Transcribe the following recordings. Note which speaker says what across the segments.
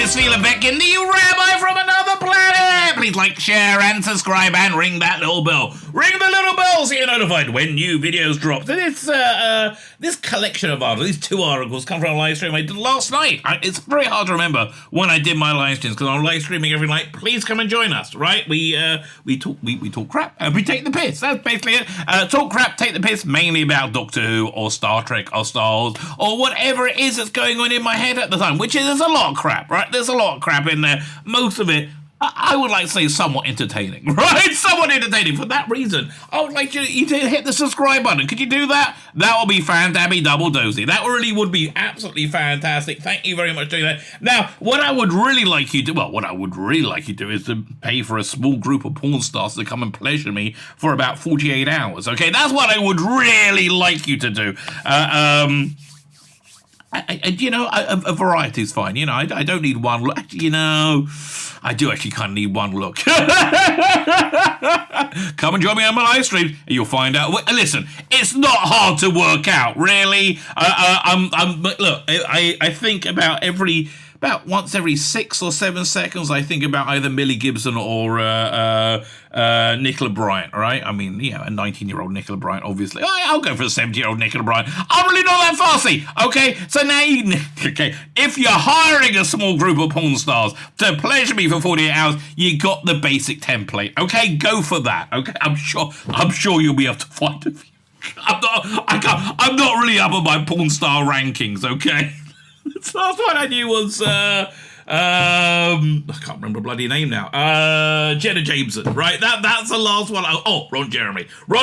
Speaker 1: is Tzvi Lebetkin, the Rabbi from another planet. Please like, share, and subscribe, and ring that little bell. Ring the little bell so you're notified when new videos drop. And it's this collection of articles, these two articles, come from a live stream I did last night. It's very hard to remember when I did my live streams because I'm live streaming every night. Please come and join us, right? We talk crap and we take the piss. That's basically it. Talk crap, take the piss, mainly about Doctor Who or Star Trek or Star Wars or whatever it is that's going on in my head at the time, which is there's a lot of crap, right? There's a lot of crap in there. Most of it, I would like to say somewhat entertaining, right? Somewhat entertaining. For that reason, I would like you to hit the subscribe button. Could you do that? That would be fantastic, double dozy. That really would be absolutely fantastic. Thank you very much for doing that. Now, what I would really like you to do is to pay for a small group of porn stars to come and pleasure me for about 48 hours, okay? That's what I would really like you to do. A variety is fine. I don't need one look. I do actually kind of need one look. Come and join me on my live stream, and you'll find out. Listen, it's not hard to work out, really. I think about once every 6 or 7 seconds, I think about either Millie Gibson or Nicola Bryant, right? I mean, a 19-year-old Nicola Bryant, obviously. I'll go for a 70-year-old Nicola Bryant. I'm really not that fussy, okay? So now if you're hiring a small group of porn stars to pleasure me for 48 hours, you got the basic template, okay? Go for that, okay? I'm sure you'll be able to find a few. I'm not really up on my porn star rankings, okay? So that's what I knew was, I can't remember the bloody name now. Jenna Jameson, right? That's the last one. Ron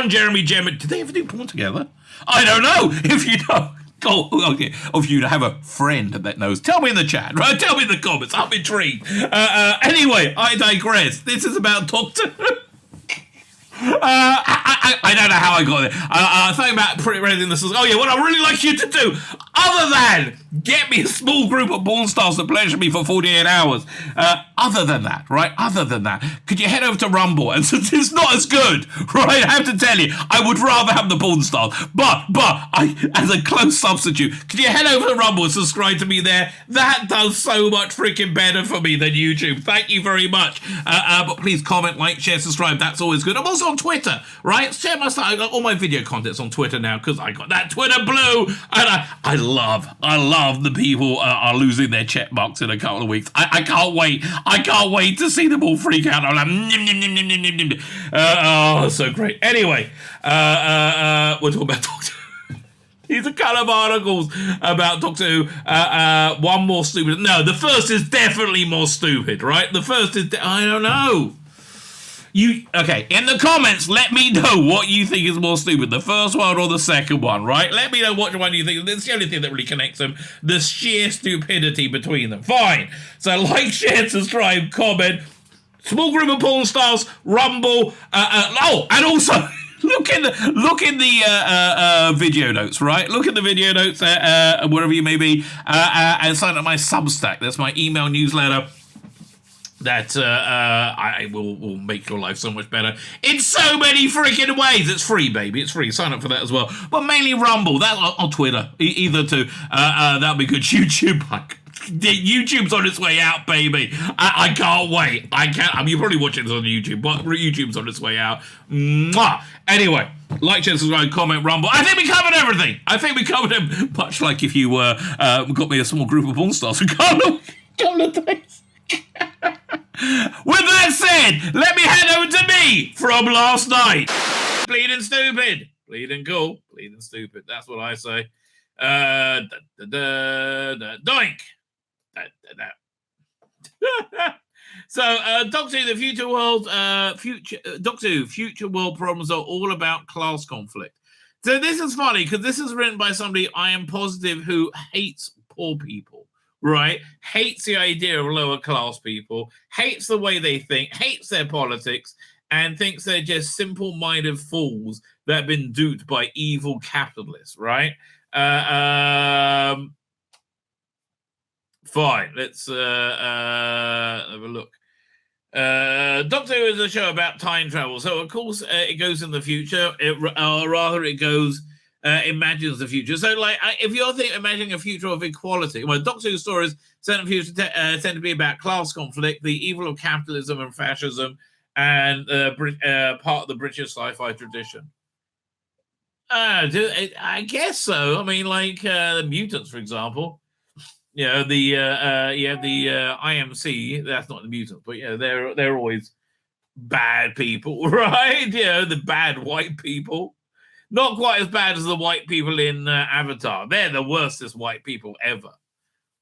Speaker 1: Jeremy, Gemma. Did they ever do porn together? I don't know. If you don't, okay. Or if you have a friend that knows, tell me in the chat, right? Tell me in the comments. I'm intrigued. Anyway, I digress. This is about Doctor Who. I don't know how I got there. Something about pretty anything that says, what I'd really like you to do, other than get me a small group of porn stars to pleasure me for 48 hours. Other than that, could you head over to Rumble? And since it's not as good, right, I have to tell you, I would rather have the porn stars. But as a close substitute, could you head over to Rumble and subscribe to me there? That does so much freaking better for me than YouTube. Thank you very much. But please comment, like, share, subscribe. That's always good. I'm also on Twitter, right? Share my stuff. I got all my video contents on Twitter now because I got that Twitter blue, and I love the people are losing their check marks in a couple of weeks. I can't wait. I can't wait to see them all freak out. I'm like, so great. Anyway, we're talking about Doctor Who. These are kind of articles about Doctor Who. One more stupid. No, the first is definitely more stupid, right? The first is, I don't know. In the comments, let me know what you think is more stupid, the first one or the second one, right? Let me know which one you think. That's the only thing that really connects them, the sheer stupidity between them. Fine. So like, share, subscribe, comment, small group of porn stars, Rumble, and also look in the video notes, right? Look at the video notes wherever you may be, and sign up my Substack. That's my email newsletter. That I will make your life so much better in so many freaking ways. It's free, baby. It's free. Sign up for that as well. But mainly Rumble. That on Twitter. Either two. That'll be good. YouTube's on its way out, baby. I can't wait. You're probably watching this on YouTube, but YouTube's on its way out. Mwah. Anyway, like, share, subscribe, comment, Rumble. I think we covered everything. I think we covered it. Much like if you got me a small group of porn stars. Couple of days. With that said, let me hand over to me from last night. Bleeding stupid. Bleeding cool. Bleeding stupid. That's what I say. Doink. So, Doctor Who, the future world, Doctor Who, future world problems are all about class conflict. So this is funny because this is written by somebody I am positive who hates poor people. Right, hates the idea of lower class people, hates the way they think, hates their politics, and thinks they're just simple-minded fools that have been duped by evil capitalists, right? Fine, let's have a look. Doctor Who is a show about time travel, so of course it goes in the future, it goes imagines the future. So, like, if you're imagining a future of equality, well, Doctor Who stories tend to be about class conflict, the evil of capitalism and fascism, and part of the British sci-fi tradition. I guess so. I mean, like the mutants, for example. You know, the IMC. That's not the mutants, but yeah, they're always bad people, right? You know, the bad white people. Not quite as bad as the white people in Avatar. They're the worstest white people ever.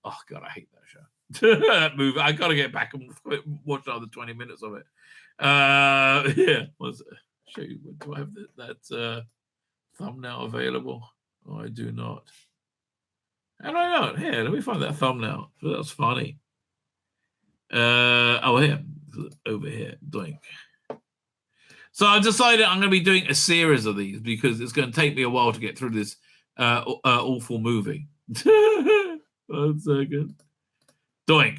Speaker 1: Oh God, I hate that show. That movie. I gotta get back and watch another 20 minutes of it. Yeah. Show you. Do I have that thumbnail available? Oh, I do not. How do I know? Here, let me find that thumbnail. That's funny. Oh, here. Over here. Doink. So I decided I'm going to be doing a series of these because it's going to take me a while to get through this awful movie. 1 second. Doink.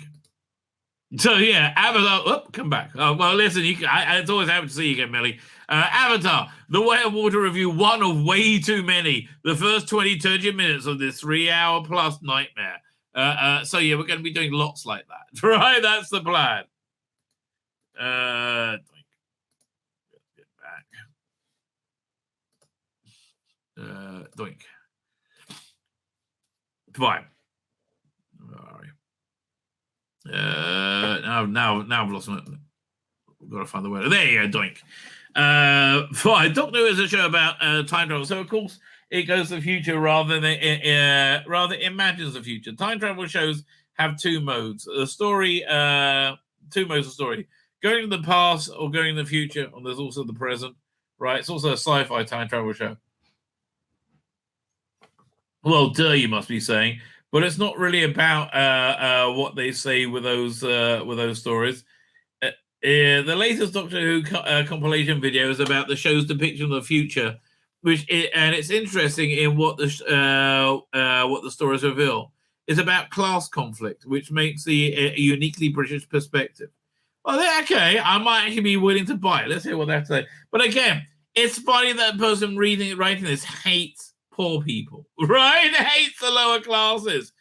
Speaker 1: So yeah, Avatar. Oh, come back. Oh, well, listen. It's always happy to see you again, Melly. Avatar: The Way of Water review, one of way too many. The first 20-30 minutes of this 3-hour plus nightmare. So yeah, we're going to be doing lots like that, right? That's the plan. Doink. Fine. Now I've lost it. I've got to find the word. There you go, doink. Fine. Doctor Who is a show about time travel. So of course it goes to the future rather imagines the future. Time travel shows have two modes. The story, two modes of story. Going to the past or going to the future, and there's also the present. Right. It's also a sci-fi time travel show. Well, you must be saying, but it's not really about what they say with those stories. The latest Doctor Who compilation video is about the show's depiction of the future, and it's interesting in what the stories reveal. It's about class conflict, which makes a uniquely British perspective. Well, okay, I might actually be willing to buy it. Let's hear what they have to say. But again, it's funny that the person writing this hates poor people, right? Hates the lower classes.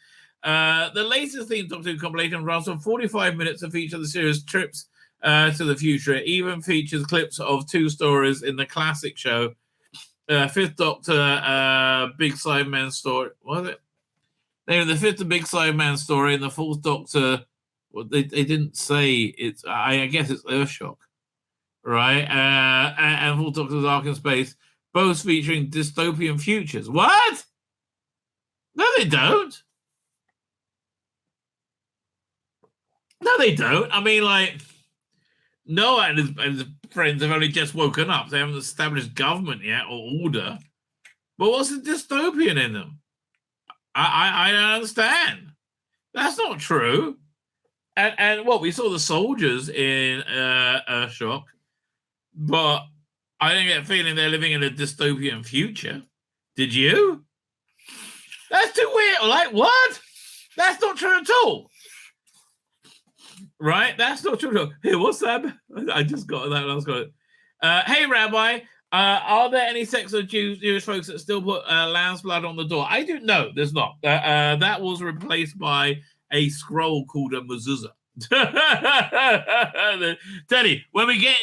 Speaker 1: The latest theme Doctor Who compilation runs for 45 minutes to feature the series trips to the future. It even features clips of two stories in the classic show. Fifth Doctor, Big Sideman story. Was it? The Fifth Big Sideman story and the Fourth Doctor. Well, they didn't say it's. I guess it's Earthshock, right? And Fourth Doctor's Ark in Space, both featuring dystopian futures. What? No, they don't. No, they don't. I mean, like, Noah and his friends have only just woken up. They haven't established government yet or order. But what's the dystopian in them? I don't understand. That's not true. And what we saw the soldiers in Earthshock, but I didn't get a feeling they're living in a dystopian future. Did you? That's too weird. Like, what? That's not true at all. Right? That's not true at all. Here, what's that? I just got that. I was got it. Hey, Rabbi, are there any sects of Jewish folks that still put lamb's blood on the door? I do. No, there's not. That was replaced by a scroll called a mezuzah. Tell you, when we get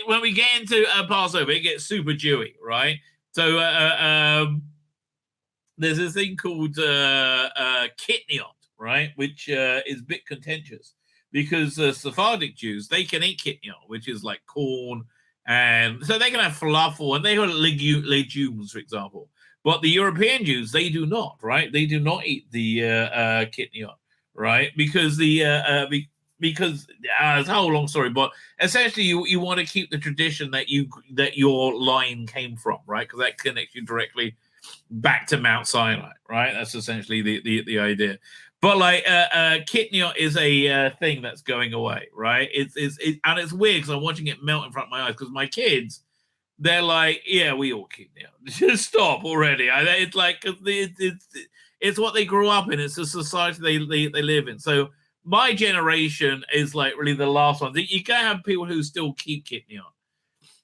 Speaker 1: into Passover, it gets super Jewy, right? So there's this thing called kitniot, right, which is a bit contentious because Sephardic Jews, they can eat kitniot, which is like corn, and so they can have falafel and they have legumes, for example. But the European Jews, they do not, right? They do not eat the kitniot. Right, because it's a whole long story, but essentially you want to keep the tradition that your line came from, right? Because that connects you directly back to Mount Sinai, right? That's essentially the idea. But like kitniot is a thing that's going away, right? It's weird because I'm watching it melt in front of my eyes because my kids, they're like, yeah, we all kitniot. Just stop already. It's like it's what they grew up in. It's the society they live in. So my generation is like really the last one. You can have people who still keep kitniot,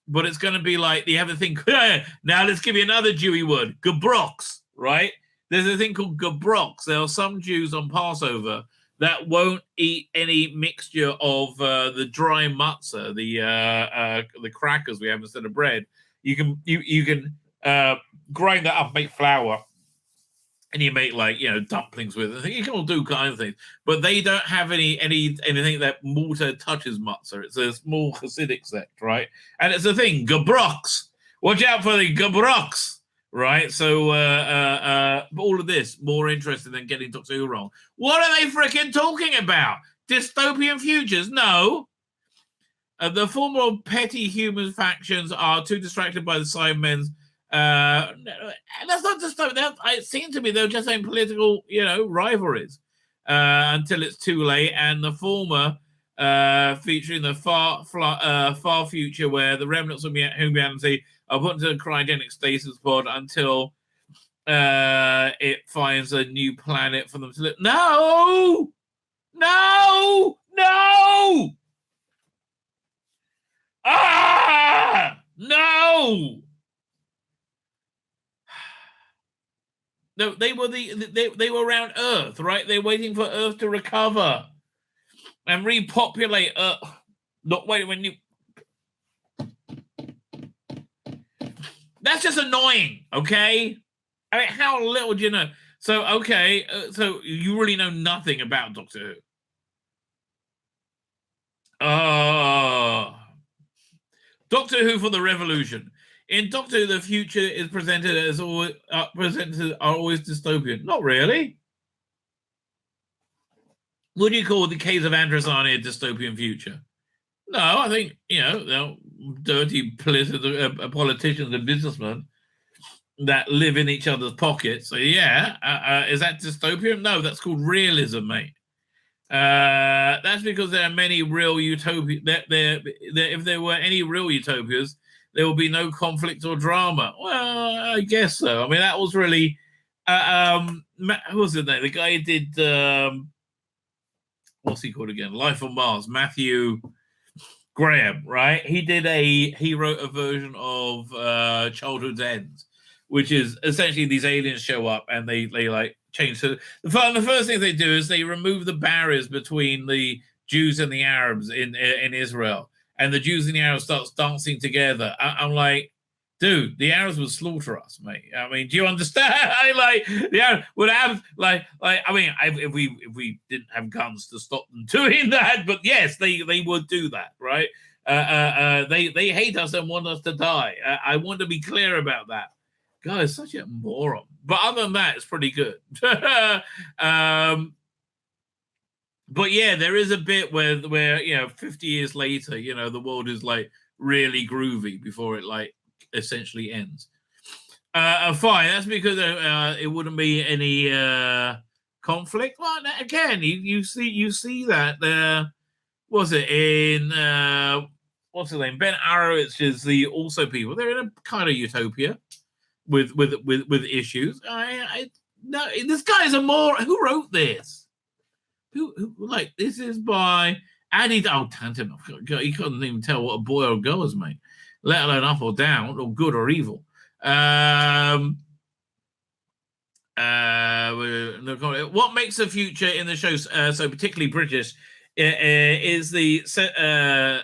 Speaker 1: but it's going to be like you have to think. Now let's give you another Jewy word, gebrox. right? There's a thing called gebroks. There are some Jews on Passover that won't eat any mixture of the dry matzah, the crackers we have instead of bread. You can grind that up, make flour, and you make dumplings with it. You can all do kind of things, but they don't have anything that mortar touches matzah. It's a small Hasidic sect, right? And it's a thing, gebroks. Watch out for the gebroks. Right, so all of this more interesting than getting Doctor Who wrong. What are they freaking talking about? Dystopian futures? No. The former petty human factions are too distracted by the Simon's. That's not dystopian. It seems to me they're just saying political, rivalries until it's too late. And the former, featuring the far future where the remnants of humanity are put into a cryogenic stasis pod until it finds a new planet for them to live. No! No! No! No! No, they were around Earth, right? They're waiting for Earth to recover and repopulate Earth. Not waiting when you. That's just annoying, okay? I mean, how little do you know? So, okay, so you really know nothing about Doctor Who. Doctor Who for the Revolution. In Doctor Who, the future is presented as always dystopian. Not really. Would you call the case of Androsani a dystopian future? No, I think, dirty politicians and businessmen that live in each other's pockets. So, yeah, is that dystopian? No, that's called realism, mate. That's because there are many real utopias. If there were any real utopias, there will be no conflict or drama. Well, I guess so. I mean, that was really who was it? The guy who did what's he called again? Life on Mars. Matthew Graham, right? He wrote a version of Childhood's Ends, which is essentially these aliens show up and they like change. So the first thing they do is they remove the barriers between the Jews and the Arabs in Israel, and the Jews and the Arabs start dancing together. I'm like, dude, the Arabs would slaughter us, mate. I mean, do you understand? Like, the Arabs would have if we didn't have guns to stop them doing that, but yes, they would do that, right? They hate us and want us to die. I want to be clear about that. God, it's such a moron. But other than that, it's pretty good. But yeah, there is a bit where 50 years later, the world is like really groovy before it like essentially ends. Fine, that's because it wouldn't be any conflict. Well, again, you see that there was it in what's his name? Ben Arrowitz is the also people. They're in a kind of utopia with issues. No, this guy is a moron. Who wrote this? Who like this is by Adi Tantin. He couldn't even tell what a boy or a girl is, mate, let alone up or down or good or evil. What makes the future in the show so particularly British is the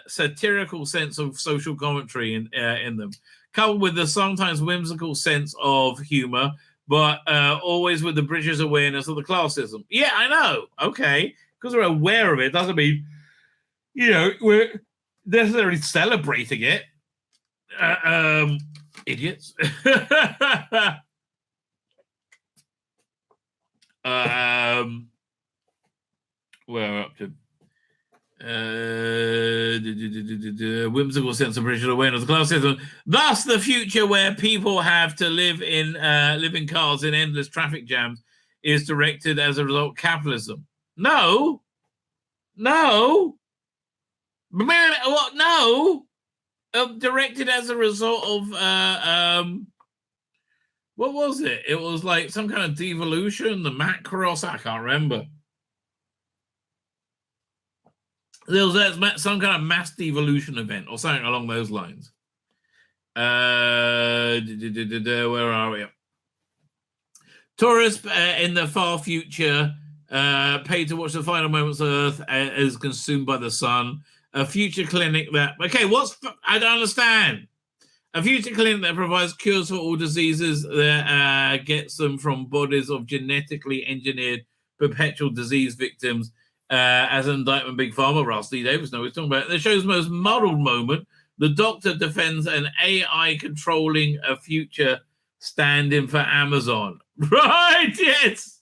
Speaker 1: satirical sense of social commentary in them, coupled with the sometimes whimsical sense of humor, but always with the British awareness of the class system. Yeah, I know. Okay, because we're aware of it doesn't mean we're necessarily celebrating it. Idiots. We're up to whimsical sense of British awareness of the class system. Thus, the future where people have to live in cars in endless traffic jams is directed as a result of capitalism. No. What? No. Directed as a result of what was it? It was like some kind of devolution, the Macross. I can't remember. There was some kind of mass devolution event or something along those lines. Where are we? Tourists in the far future pay to watch the final moments of Earth as consumed by the sun. A future clinic that... Okay, I don't understand. A future clinic that provides cures for all diseases that gets them from bodies of genetically engineered perpetual disease victims as an indictment Big Pharma. Ross Lee Davis knows what he's talking about. The show's most muddled moment, the doctor defends an AI controlling a future stand-in for Amazon. Right, yes!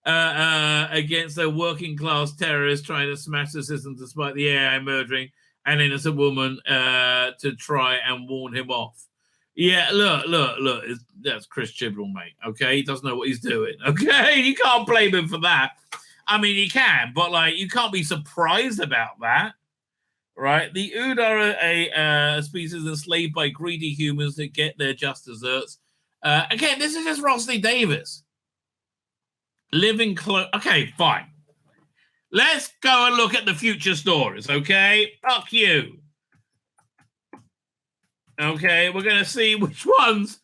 Speaker 1: Against a working-class terrorist trying to smash the system despite the AI murdering an innocent woman to try and warn him off. Yeah, look. That's Chris Chibnall, mate, okay? He doesn't know what he's doing, okay? You can't blame him for that. I mean, you can, but, like, you can't be surprised about that, right? The Ood are a species enslaved by greedy humans that get their just desserts. Again, this is just Ross Lee Davis. Living close. Okay, fine. Let's go and look at the future stories, okay? Fuck you. Okay, we're going to see which ones.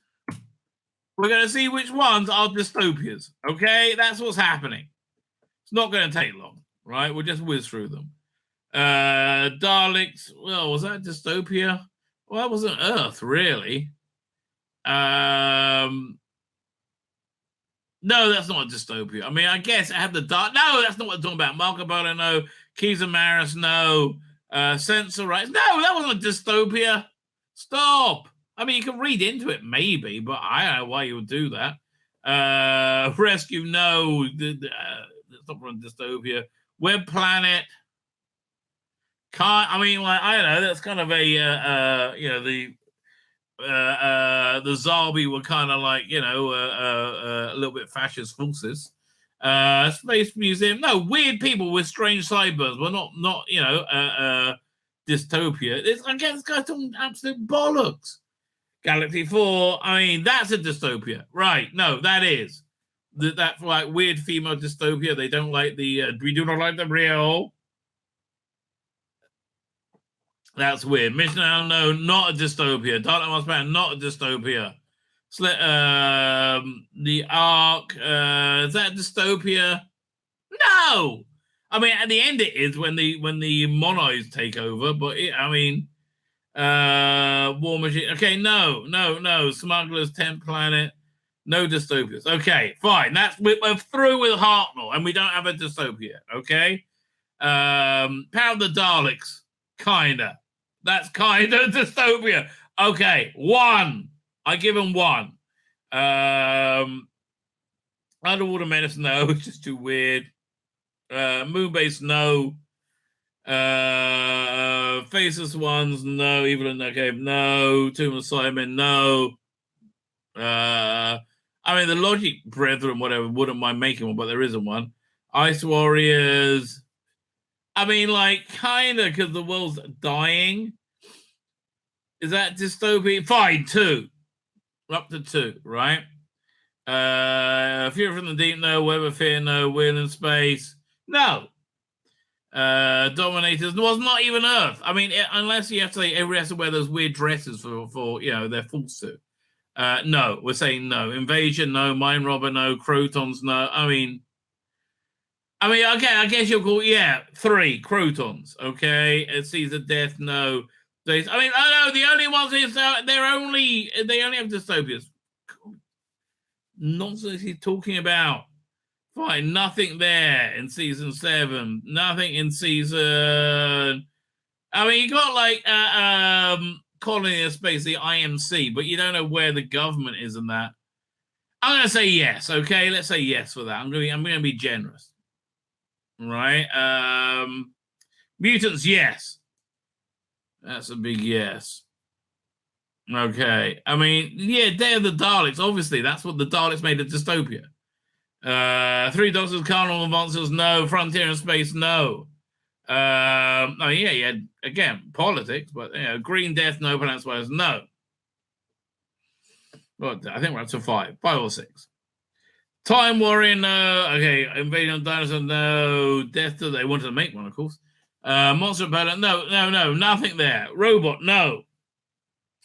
Speaker 1: We're going to see which ones are dystopias, okay? That's what's happening. It's not going to take long, right? We'll just whiz through them. Daleks. Well, was that dystopia? Well, that wasn't Earth, really. No, that's not a dystopia. I mean, I guess it had the dark. No, that's not what I'm talking about. Marco Polo, no. Keys and Maris, no. Censor rights. No, that wasn't a dystopia. Stop. I mean, you can read into it, maybe, but I don't know why you would do that. Rescue, no. It's not from dystopia. Web Planet. I mean, like, I don't know. That's kind of a, the Zarbi were kind of like, a little bit fascist forces. Space Museum, no, weird people with strange sideburns. We're not dystopia. Again, this guy's talking absolute bollocks. Galaxy 4, I mean, that's a dystopia. Right, no, that is. That like weird female dystopia. They don't like we do not like the real. That's weird. Mission Unknown, not a dystopia. Dark Knight Batman, not a dystopia. The Ark, is that dystopia? No. I mean, at the end it is when the monos take over. But War Machine. Okay, no. Smugglers, 10th Planet, no dystopias. Okay, fine. We're through with Hartnell, and we don't have a dystopia. Okay. Power of the Daleks, kinda. That's kind of dystopia. Okay, 1. I give him 1. Underwater Menace, no. It's just too weird. Moonbase, no. Faceless Ones, no. Evil in that Cave, no. Tomb of Simon, no. I mean, the Logic Brethren, whatever, wouldn't mind making one, but there isn't one. Ice Warriors... I mean, like, kind of, because the world's dying. Is that dystopia? Fine, 2. Up to 2, right? Fury from the Deep, no. Web of Fear, no. Wheel in Space, no. Dominators was not even Earth. I mean, unless you have to say everybody has to wear those weird dresses for their full suit. No, we're saying no. Invasion, no. Mind Robber, no. Crotons, no. I mean, okay, I guess you'll call, 3, Crotons, okay? Caesar Death, no. I mean, no, the only ones is, they only have dystopias. Nonsense he's talking about. Fine, nothing there in season 7. Nothing in season... I mean, you got, like, Colony of Space, the IMC, but you don't know where the government is in that. I'm going to say yes, okay? Let's say yes for that. I'm going to be generous. Right? Mutants, yes. That's a big yes. Okay. I mean, Day of the Daleks, obviously. That's what the Daleks made a dystopia. 3 Doctors, Carnival Monsters, no. Frontier in Space, no. Again, politics, but, Green Death, no. Planet Spiders, no. Well, I think we're up to 5 or 6. Time Warrior, no. Okay, Invasion of Dinosaurs, no. They wanted to make one, of course. Monster Repellent, no. Nothing there. Robot, no.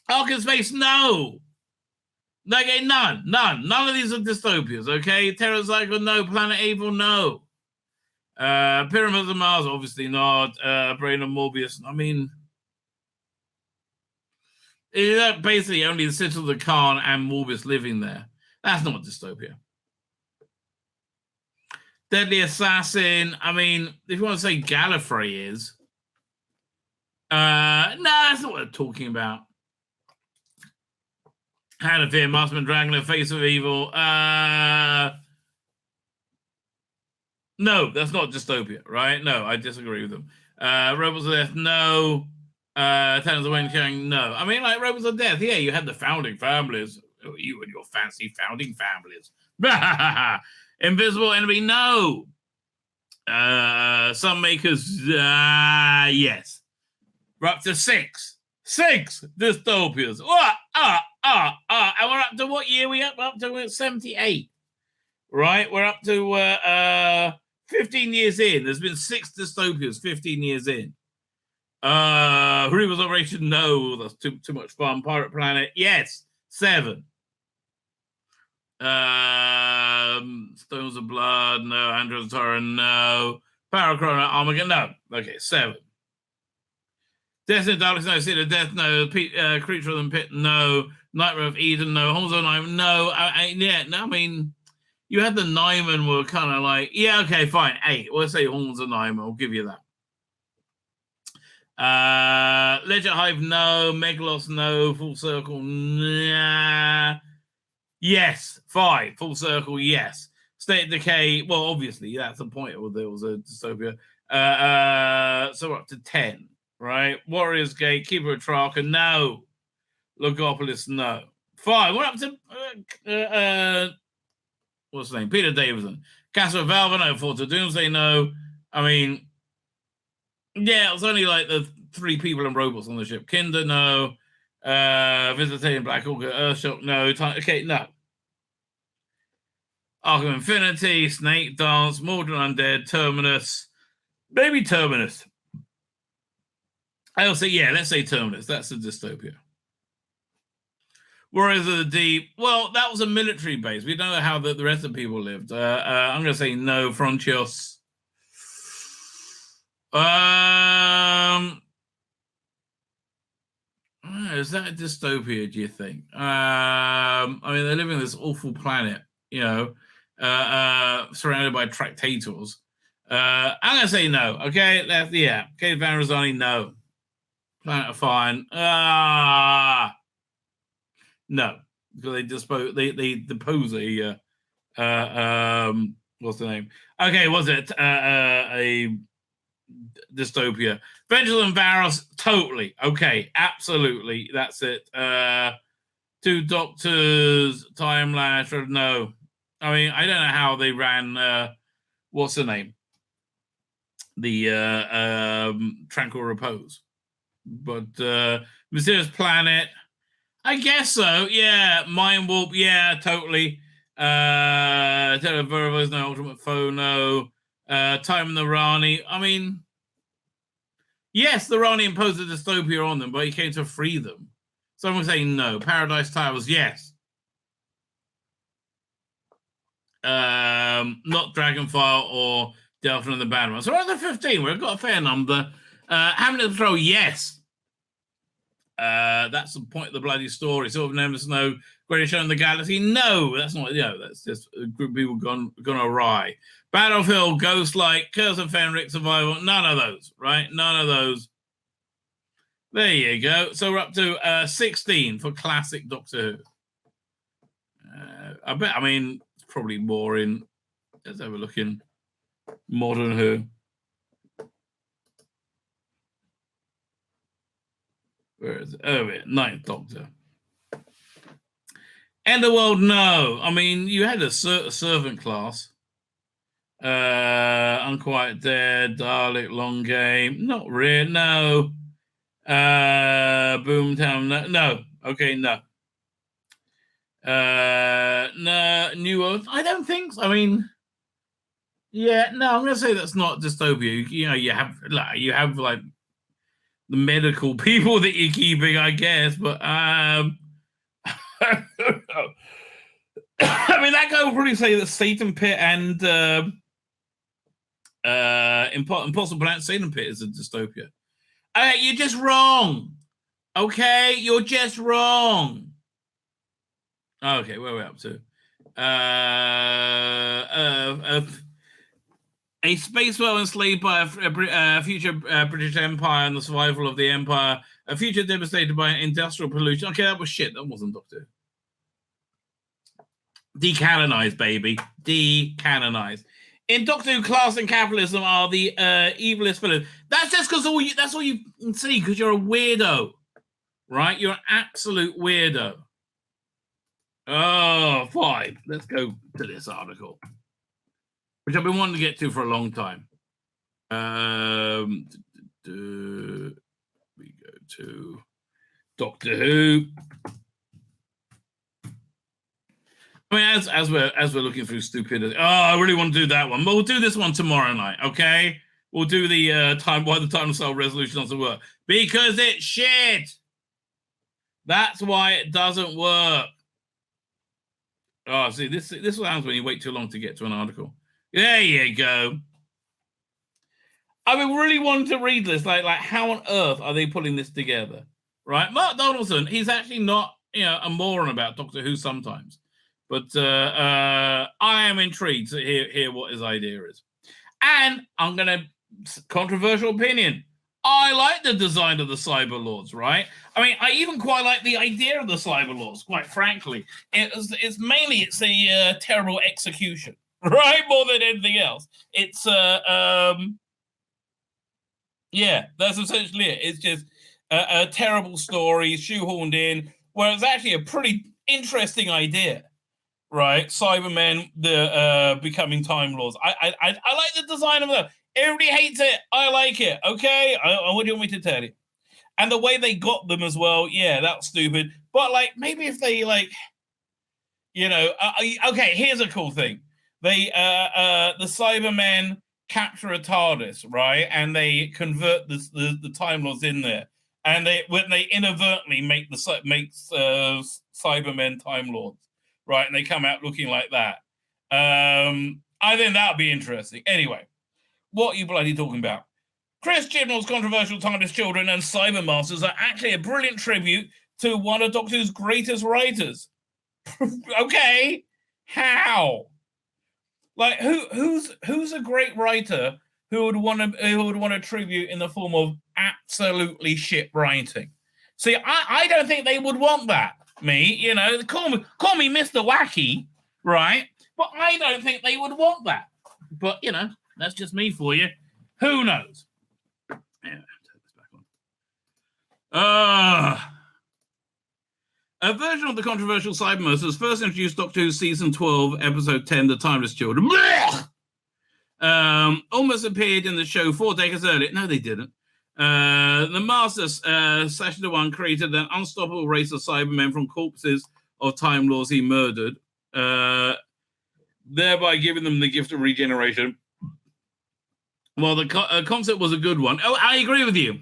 Speaker 1: Ark in Space, no. Okay, none of these are dystopias. Okay, Terror Cycle, no. Planet Evil, no. Pyramids of Mars, obviously not. Brain of Morbius. I mean, basically only the Citadel of the Khan and Morbius living there. That's not a dystopia. Deadly Assassin. I mean, if you want to say Gallifrey is, no, that's not what I'm talking about. Hand of Fear, Masterman Dragon, The Face of Evil. No, that's not dystopia, right? No, I disagree with them. Robots of Death, no. Tenants of Wayne King, no. I mean, like Robots of Death, yeah, you had the founding families. Oh, you and your fancy founding families. Invisible Enemy, no. Some makers, yes. We're up to six dystopias. And we're up to what year? We up to 78. Right? We're up to 15 years in. There's been 6 dystopias 15 years in. Rebal's Operation, no. That's too much fun. Pirate Planet, yes. 7. Stones of Blood, no. Android's Horror, no. Parachrona, Armageddon, no. Okay, 7. Destiny of Darkness, no. Seed of Death, no. Creature of the Pit, no. Nightmare of Eden, no. Horns of Night, no. I mean, you had the Nyman were kind of like, yeah, okay, fine. 8. We'll say Horns of Nyman. I'll give you that. Ledger Hive, no. Megalos, no. Full Circle, nah. Yes. 5. Full Circle, yes. State of Decay, well, obviously, that's the point. There was a dystopia. So we're up to 10, right? Warriors Gate, Keeper of Trarka, no. Logopolis, no. 5. We're up to what's the name? Peter Davison. Castle of Valve, no. Force of Doomsday, no. I mean, yeah, it was only like the 3 people and robots on the ship. Kinder, no. Visitation Black Orchid, Earthshock, no. Okay, no. Arkham Infinity, Snake Dance, Mordred Undead, Terminus. Maybe Terminus. I'll say, yeah, let's say Terminus. That's a dystopia. Warriors of the Deep. Well, that was a military base. We don't know how the rest of the people lived. I'm going to say no. Frontios. Is that a dystopia, do you think? I mean, they're living on this awful planet, you know, surrounded by tractators. I'm going to say no. Okay, yeah. Okay, Van Rosani, no. Planet of Fine. No, because they depose a what's the name? Okay, was it a dystopia? Vengeance and Varos, totally. Okay, absolutely. That's it. 2 Doctors, Time Lash, no. I mean, I don't know how they ran what's the name? The Tranquil Repose. But Mysterious Planet, I guess so. Yeah, Mind Warp. Yeah, totally. Televervo's no. Ultimate Foe, no. Time and the Rani. I mean, yes, the Rani imposed a dystopia on them, but he came to free them. So I'm going to say no. Paradise Towers, yes. Not Dragonfire or Delta and the Bad One. So we're at the 15. We've got a fair number. Hamlet Patrol, yes. That's the point of the bloody story. Sort of Nemesis, no. Greatest Show in the Galaxy, no. That's not, that's just a group of people gone awry. Battlefield, Ghostlight, Curse of Fenric, Survival, none of those, right? None of those. There you go. So we're up to 16 for classic Doctor Who. I mean, it's probably more in, let's have a look in Modern Who. Where is it? Oh, yeah, Ninth Doctor. End of World, no. I mean, you had a servant class. Unquiet Dead, Dalek, Long Game. Not really, no. Boomtown, no. Okay, no. No, New Earth, I don't think so. I mean, yeah, no, I'm going to say that's not dystopia. You know, you have like the medical people that you're keeping, I guess, but I mean, that guy would probably say that Satan Pit and Impossible Planet Satan Pit is a dystopia. You're just wrong. Okay, you're just wrong. Okay, where are we up to? A space world enslaved by a future British Empire and the survival of the Empire. A future devastated by industrial pollution. Okay, that was shit. That wasn't Doctor Who. Decanonized, baby. Decanonized. In Doctor Who, class and capitalism are the evilest villains. That's just because that's all you can see, because you're a weirdo. Right? You're an absolute weirdo. Oh, fine. Let's go to this article, which I've been wanting to get to for a long time. We go to Doctor Who. I mean, as we're looking through stupidity. Oh, I really want to do that one. But we'll do this one tomorrow night, okay? We'll do the why the time cell resolution doesn't work. Because it's shit. That's why it doesn't work. Oh, see, this what happens when you wait too long to get to an article. There you go. I mean, really wanted to read this. Like how on earth are they putting this together? Right? Mark Donaldson, he's actually not, a moron about Doctor Who sometimes. But I am intrigued to hear what his idea is. And I'm going to, controversial opinion, I like the design of the Cyber Lords, right? I mean, I even quite like the idea of the Cyber Lords, quite frankly. It's mainly a terrible execution, right? More than anything else. It's, yeah, that's essentially it. It's just a terrible story shoehorned in, where it's actually a pretty interesting idea. Right, Cybermen, the becoming Time Lords. I like the design of them. Everybody hates it. I like it. Okay, what do you want me to tell you? And the way they got them as well. Yeah, that's stupid. But maybe if they okay. Here's a cool thing. They the Cybermen capture a TARDIS, right, and they convert the Time Lords in there, and when they inadvertently make Cybermen Time Lords. Right, and they come out looking like that. I think that would be interesting. Anyway, what are you bloody talking about? Chris Chibnall's controversial TARDIS Children and Cybermasters are actually a brilliant tribute to one of Doctor Who's greatest writers. Okay, how? Who's a great writer who would want a tribute in the form of absolutely shit writing? See, I don't think they would want that. Me, call me Mr. Wacky, right? But I don't think they would want that. But that's just me for you. Who knows? Yeah, turn this back on. A version of the controversial Cybermasters was first introduced Doctor Who season 12, episode 10, The Timeless Children. Almost appeared in the show 4 decades earlier. No, they didn't. The Masters, Session 1, created an unstoppable race of Cybermen from corpses of Time Lords he murdered, thereby giving them the gift of regeneration. Well, the concept was a good one. Oh, I agree with you.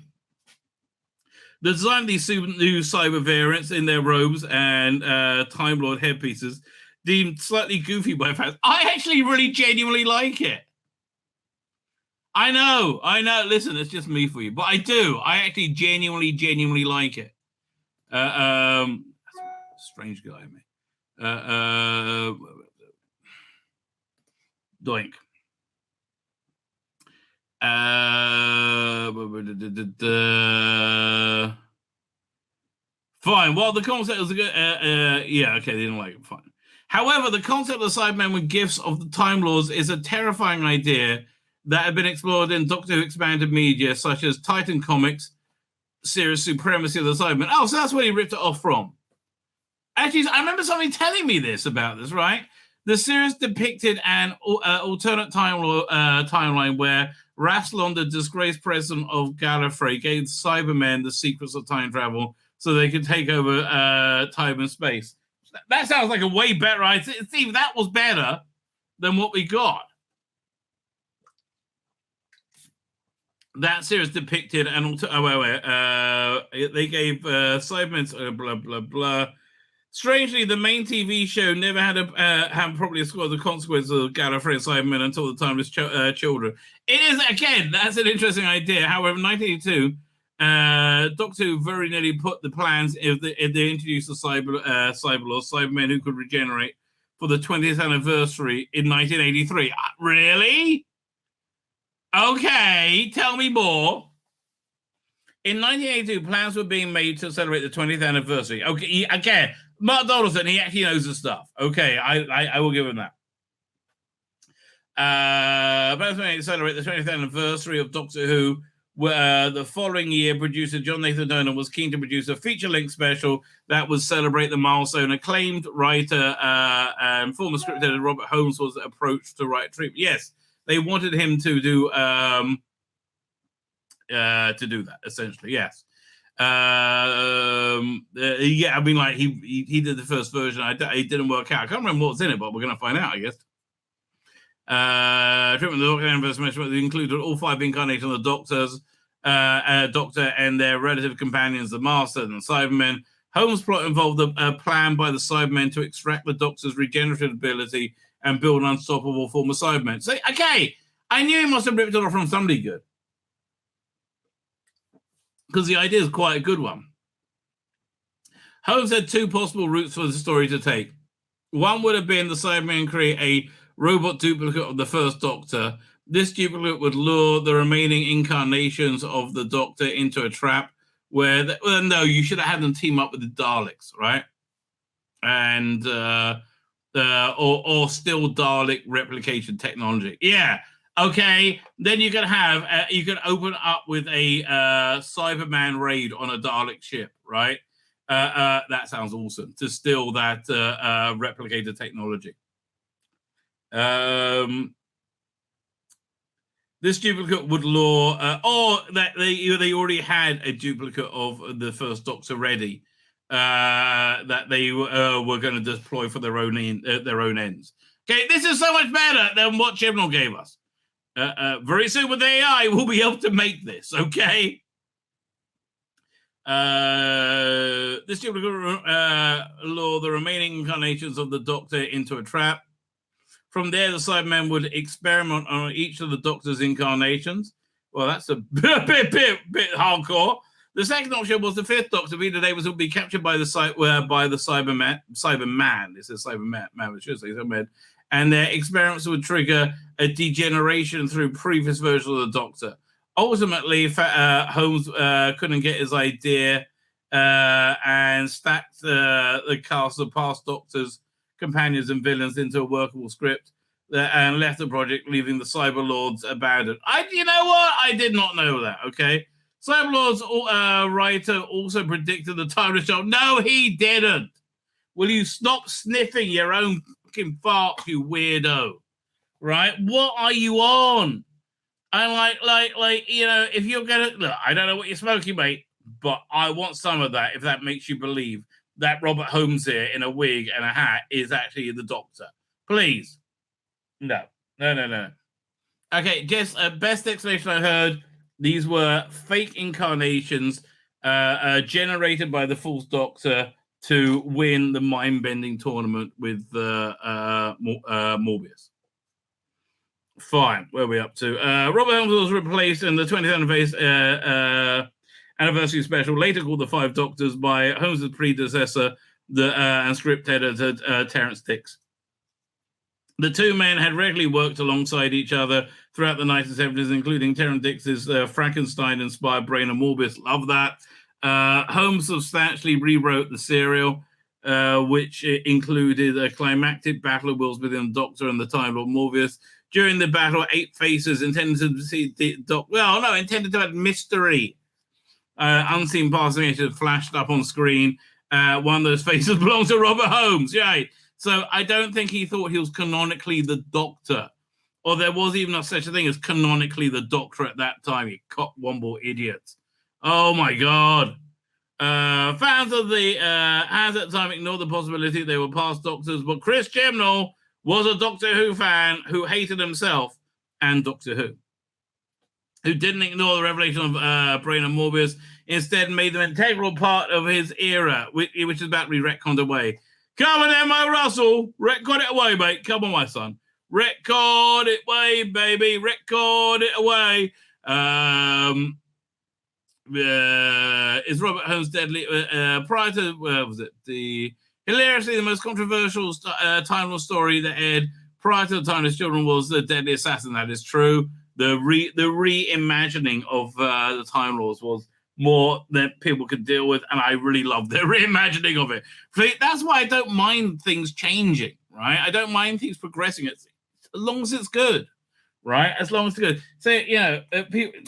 Speaker 1: The design of these new cyber variants in their robes and Time Lord headpieces deemed slightly goofy by fans. I actually really genuinely like it. I know. Listen, it's just me for you, but I do. I actually genuinely like it. Strange guy, me. Doink. Fine. Well, the concept was a good. Yeah. Okay, they didn't like it. Fine. However, the concept of Cybermen with gifts of the Time Lords is a terrifying idea that have been explored in Doctor Who expanded media, such as Titan Comics series Supremacy of the Cybermen. Oh, so that's where he ripped it off from. Actually, I remember somebody telling me about this, right? The series depicted an alternate timeline where Rassilon, the disgraced president of Gallifrey, gave Cybermen the secrets of time travel so they could take over time and space. That sounds like a way better idea. See, that was better than what we got. That series depicted an they gave Cybermen blah blah blah. Strangely, the main TV show never had properly explored the consequences of Gallifrey Cybermen until the timeless children. It is, again, that's an interesting idea. However, in 1982, Doctor Who very nearly put the plans if they introduced the Cybermen who could regenerate for the 20th anniversary in 1983. Really? Okay, tell me more. In 1982, plans were being made to celebrate the 20th anniversary. Okay, again, Mark Donaldson, he actually knows the stuff. Okay, I will give him that. Plans were made to celebrate the 20th anniversary of Doctor Who. The following year, producer John Nathan Nolan was keen to produce a feature-length special that would celebrate the milestone. Acclaimed writer and former script editor Robert Holmes was approached to write a tribute. Yes, they wanted him to do that, essentially. Yes. Yeah, I mean, like he did the first version. It didn't work out. I can't remember what's in it, but we're going to find out, I guess. Treatment of the Doctor anniversary included all 5 incarnations of the Doctor and their relative companions, the Master and the Cybermen. Holmes' plot involved a plan by the Cybermen to extract the Doctor's regenerative ability and build an unstoppable form of Cybermen. So, okay, I knew he must have ripped it off from somebody good, because the idea is quite a good one. Holmes had 2 possible routes for the story to take. One would have been the Cybermen create a robot duplicate of the first Doctor. This duplicate would lure the remaining incarnations of the Doctor into a trap where, no, you should have had them team up with the Daleks, right? And, or still Dalek replication technology. Yeah. Okay, then you can have you can open up with a Cyberman raid on a Dalek ship, right? That sounds awesome. To steal that replicator technology. This duplicate would lure, or that they already had a duplicate of the first Doctor ready that they were going to deploy for their own ends. Okay, this is so much better than what Chibnall gave us. Very soon with AI, we'll be able to make this, okay? This duplicate lure the remaining incarnations of the Doctor into a trap. From there, the Cybermen would experiment on each of the Doctor's incarnations. Well, that's a bit hardcore. The second option was the 5th Doctor, Peter Davis, would be captured by the Cyberman. This is Cyberman, which should say Cyberman. And their experiments would trigger a degeneration through previous versions of the Doctor. Ultimately, Holmes couldn't get his idea and stacked the cast of past Doctors, companions, and villains into a workable script and left the project, leaving the Cyberlords abandoned. You know what? I did not know that, okay? Cyberlords writer also predicted the timeless show. No, he didn't. Will you stop sniffing your own fucking farts, you weirdo? Right? What are you on? And like, you know, if you're gonna look, I don't know what you're smoking, mate, but I want some of that if that makes you believe that Robert Holmes here in a wig and a hat is actually the Doctor. Please. No. Okay, just best explanation I heard. These were fake incarnations generated by the Fourth Doctor to win the mind-bending tournament with Morbius. Fine, where are we up to? Robert Holmes was replaced in the 20th anniversary special, later called The Five Doctors, by Holmes' predecessor and script editor Terence Dix. The two men had regularly worked alongside each other throughout the 1970s, including Terence Dix's Frankenstein-inspired Brain of Morbius. Love that. Holmes substantially rewrote the serial, which included a climactic battle of wills between the Doctor and the Time Lord Morbius. During the battle, 8 faces intended to add mystery. Unseen passing agents flashed up on screen. One of those faces belonged to Robert Holmes. Right. So I don't think he thought he was canonically the Doctor, or there was even such a thing as canonically the Doctor at that time. You cockwomble idiots. Oh my God. Fans of the hands at the time ignored the possibility they were past Doctors, but Chris Chibnall was a Doctor Who fan who hated himself and Doctor Who. who didn't ignore the revelation of Brain and Morbius, instead made them an integral part of his era, which is about to be retconned away. Come on then, my Russell. Record it away, mate. Come on, my son. Record it away, baby. Record it away. Is Robert Holmes deadly? Prior to, was it the hilariously the most controversial Time Lord story that aired prior to the Timeless Children was The Deadly Assassin. That is true. The reimagining of the Time Lords was more than people could deal with, and I really loved their reimagining of it. That's why I don't mind things changing, right? I don't mind things progressing, as long as it's good, right? As long as it's good. So,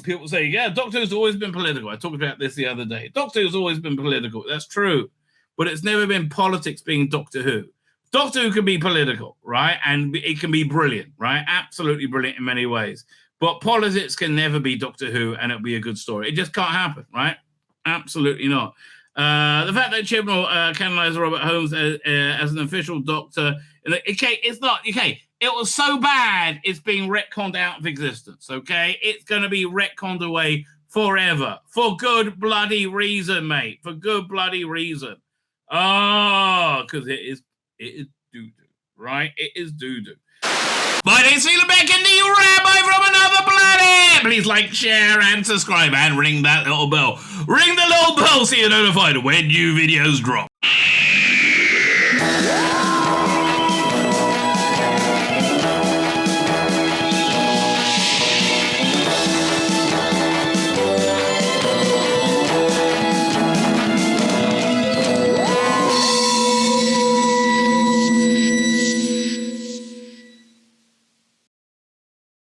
Speaker 1: people say, yeah, Doctor Who's always been political. I talked about this the other day. Doctor Who's always been political. That's true. But it's never been politics being Doctor Who. Doctor Who can be political, right? And it can be brilliant, right? Absolutely brilliant in many ways. But politics can never be Doctor Who, and it'll be a good story. It just can't happen, right? Absolutely not. The fact that Chibnall canonized Robert Holmes as an official Doctor, okay, it's not, okay, it was so bad, it's being retconned out of existence, okay? It's going to be retconned away forever. For good bloody reason, mate. For good bloody reason. Oh, because it is doo-doo, right? It is doo-doo. My name's Tzvi Lebetkin, the Rabbi from another planet. Please like, share, and subscribe, and ring that little bell. Ring the little bell so you're notified when new videos drop.